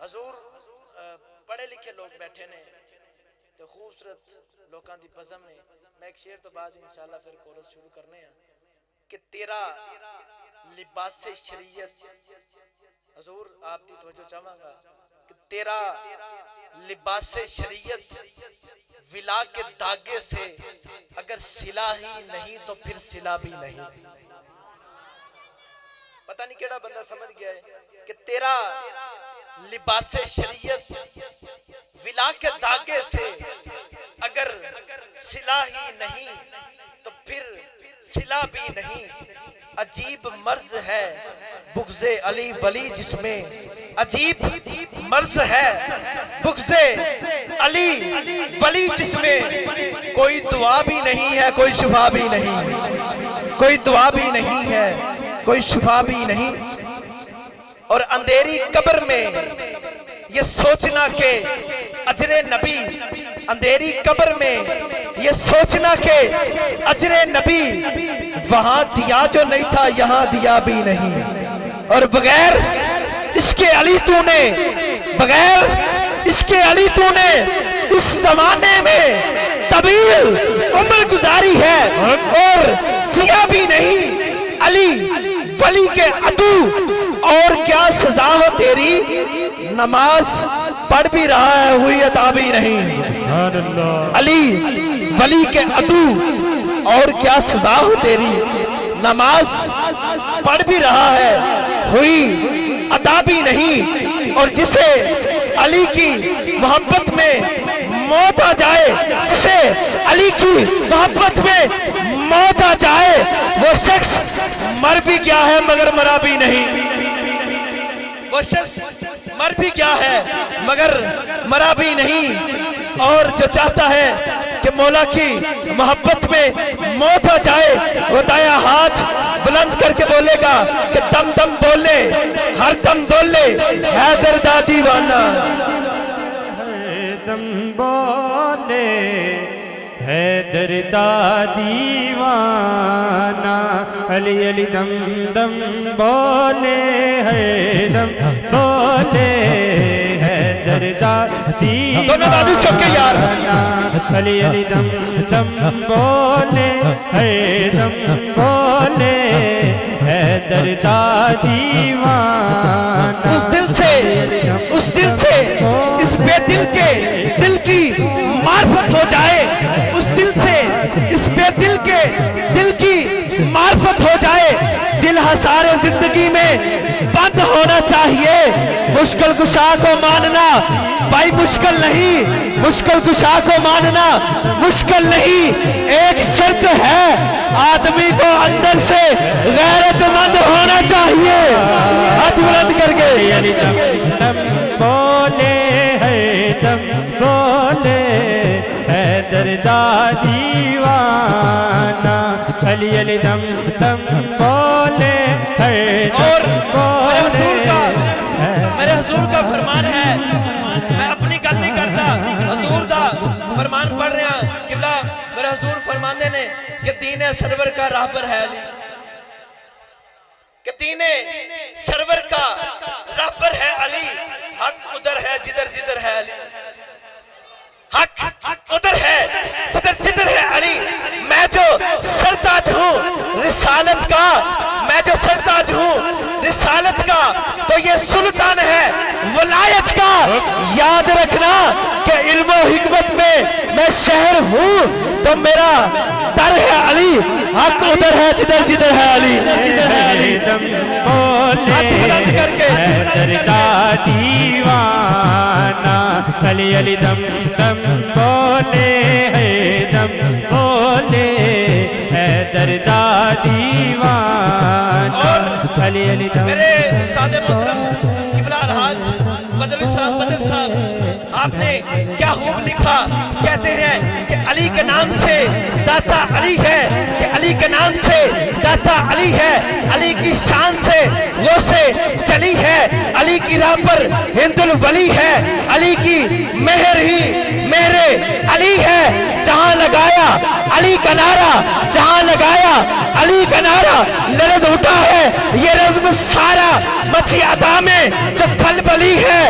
حضور پڑھے لکھے لوگ بیٹھے نے تو خوبصورت لوکاں دی بزم میں میں ایک شعر تو بعد انشاءاللہ پھر کورس شروع کرنے ہیں کہ تیرا لباس شریعت حضور آپ دی توجہ چاہاں گا کہ تیرا لباس شریعت ولا کے داغے سے اگر سلا ہی نہیں تو پھر سلا بھی نہیں. پتہ نہیں کیڑا بندہ سمجھ گیا ہے کہ تیرا لباس شریعت ولا کے داغے سے اگر سلا ہی نہیں تو پھر سلا بھی نہیں. عجیب مرض ہے بغض علی ولی جس میں عجیب مرض ہے بغض علی ولی جس میں کوئی دعا بھی نہیں ہے کوئی شفا بھی نہیں, کوئی دعا بھی نہیں ہے کوئی شفا بھی نہیں. اور اندھیری قبر میں یہ سوچنا کہ اجر نبی, اندھیری قبر میں یہ سوچنا کہ اجر نبی وہاں دیا جو نہیں تھا یہاں دیا بھی نہیں. اور بغیر عشق علی تو نے, بغیر عشق علی تو نے اس زمانے میں طویل عمر گزاری ہے اور جیا بھی نہیں. علی ولی کے عدو اور کیا سزا ہو تیری, نماز پڑھ بھی رہا ہے ہوئی عطا بھی نہیں. علی ولی کے عدو اور کیا سزا ہو تیری, نماز پڑھ بھی رہا ہے ہوئی عطا بھی نہیں. اور جسے علی کی محبت میں موت آ جائے, جسے علی کی محبت میں موت آ جائے وہ شخص مر بھی گیا ہے مگر مرا بھی نہیں. وہ شخص مر بھی گیا ہے مگر مرا بھی نہیں. اور جو چاہتا ہے کہ مولا کی محبت میں موت آ جائے وہ دایا ہاتھ بلند کر کے بولے گا کہ دم دم بولے, ہر دم بولے حیدر دا دیوانہ, ہر دم بولے حیدر دا دیوانہ. علی علی دم دم بولے ہے دم بولے حیدر دا دیوانہ. دونوں بازو چوکے یار. علی علی دم دم بولے ہے دم بولے حیدر دا دیوانہ. اس دل سے اس بے دل کے دل کی معرفت ہو جائے, اس دل سے اس بے دل کے دل کی معرفت ہو جائے. دل حسار زندگی میں بند ہونا چاہیے. مشکل کشا کو ماننا بھائی مشکل نہیں, مشکل کشا کو ماننا مشکل نہیں. ایک شرط ہے آدمی کو اندر سے غیرت مند ہونا چاہیے. ہاتھ بلند کر کے علی دم دم بولے ہے دم بولے حیدر دا دیوانہ. علی علی دم دم بولے ہے اور میرے حضور کا فرمان ہے, میں اپنی گل نہیں کرتا, حضور دا فرمان پڑھ رہے ہیں. قبلہ میرے حضور فرماندے نے کہ دین سرور کا راہ پر ہے علی, کہ دین سرور کا راہ پر ہے علی. حق ادھر ہے جدھر جدھر ہے علی, حق ادھر ہے جدھر جدھر ہے علی. میں جو سرتاج ہوں رسالت کا, میں جو سرتاج ہوں رسالت کا تو یہ سلطان ہے ولایت کا. یاد رکھنا کہ علم و حکمت میں میں شہر ہوں تو میرا در ہے علی. حق ادھر ہے جدھر جدھر ہے علی. علی دم بولے حیدر دا دیوانہ. علی علی دم دم بولے ہے دم بولے حیدر دا دیوانہ. علی علی دم میرے استاد محترم قبلہ الحاج بدر صاحب آپ نے کیا خوب لکھا. کہتے ہیں کہ علی کے نام سے داتا علی ہے, کہ علی کے نام سے داتا علی ہے. علی کی شان سے وہ سے چلی ہے, علی کی راہ پر ہند الولی ہے. علی کی مہر ہی مہر علی ہے. جہاں لگایا علی کا نعرہ, جہاں لگایا علی کا نعرہ لرز اٹھا ہے یہ رزم سارا. مچھی عطا میں جب پھل بلی ہے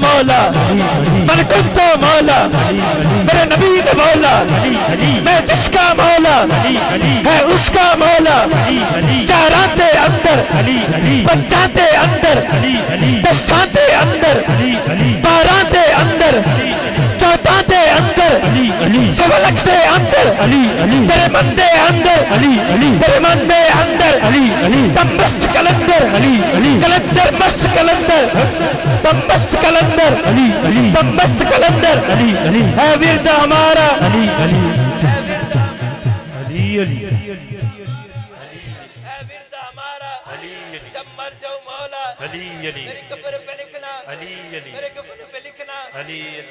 مولا من کنتو مولا میرے نبی نے بولا میں جس کا مولا ہے اس کا مولا چاراتے اندر پنچاتے اندر دساتے اندر باراتے اندر چوتاتے اندر سبلکتے اندر تیرے مندے اندر تیرے مندے اندر تم مست کلندر کلندر مست کلندر تم مست کلندر تم مست کلندر ہے ورد ہمارا ورد ہمارا جب مر جاؤ مولا میری قبر پہ لکھنا میرے کفن پہ لکھنا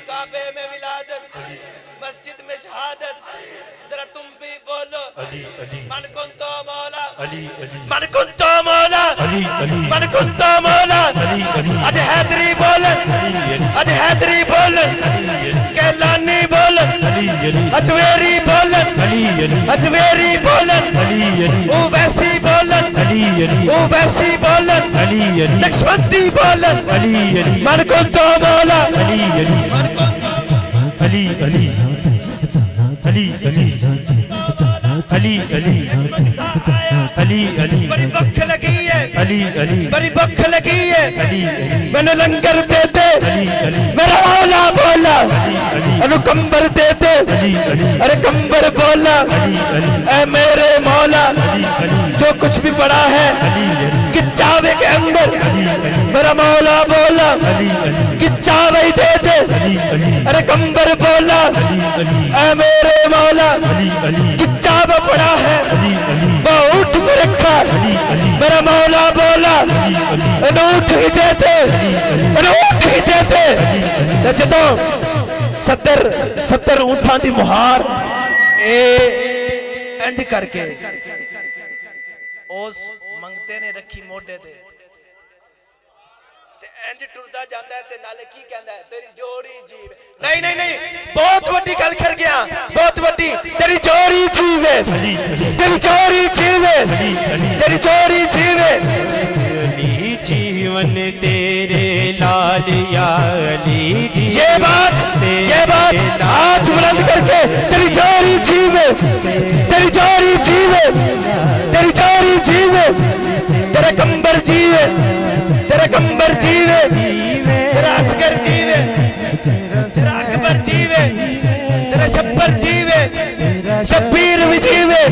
کعبے میں ولادت مسجد میں شہادت ذرا تم بھی بولو من کنتو مولا من کنتو مولا من کنتو مولا اج حیدری بولن اج حیدری بولن کیلانی بولن اجویری بولن اجویری بولن او ویسی بولن او ویسی بولن نقشبندی بولن من کنتو مولا بڑی بکھ لگی ہے بڑی بکھ لگی ہے میں نے لنگر دیتے میرا مولا بولا انو کمبر دیتے ارے کمبر بولا اے میرے مولا جو کچھ بھی پڑا ہے کچاوے کے اندر میرا مولا بولا کچاوے ہی دیتے ارے کمبر بولا اے میرے مولا کچاوہ پڑا ہے وہ اٹھ پہ رکھا میرا مولا بولا انو اٹھ ہی دیتے انو اٹھ ہی دیتے جدوں ستر اونٹاں دی مہار اے اینڈ کر کے اس منگتے نے رکھی موڈے دے انج ٹردا جاندا ہے تے نالے کی کہندا ہے تیری جوڑی جیو نہیں نہیں نہیں بہت وڈی گل کر گیا بہت وڈی تیری جوڑی جیوے تیری جوڑی جیوے تیری جوڑی جیوے جیون تیرے لال یا علی یہ بات آج بلند کر کے تیری جوڑی جیوے تیری جوڑی جیوے تیری جوڑی جیوے تیرے کمبر جیوے تیرے کمبر جیوے تیرا عسکر جیوے تیرا اکبر جیوے تیرا شبر جیوے شبیر بھی جیوے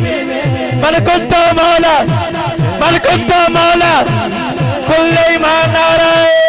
من کنتو مولا من کنتو مولا کل ایمان نعرہ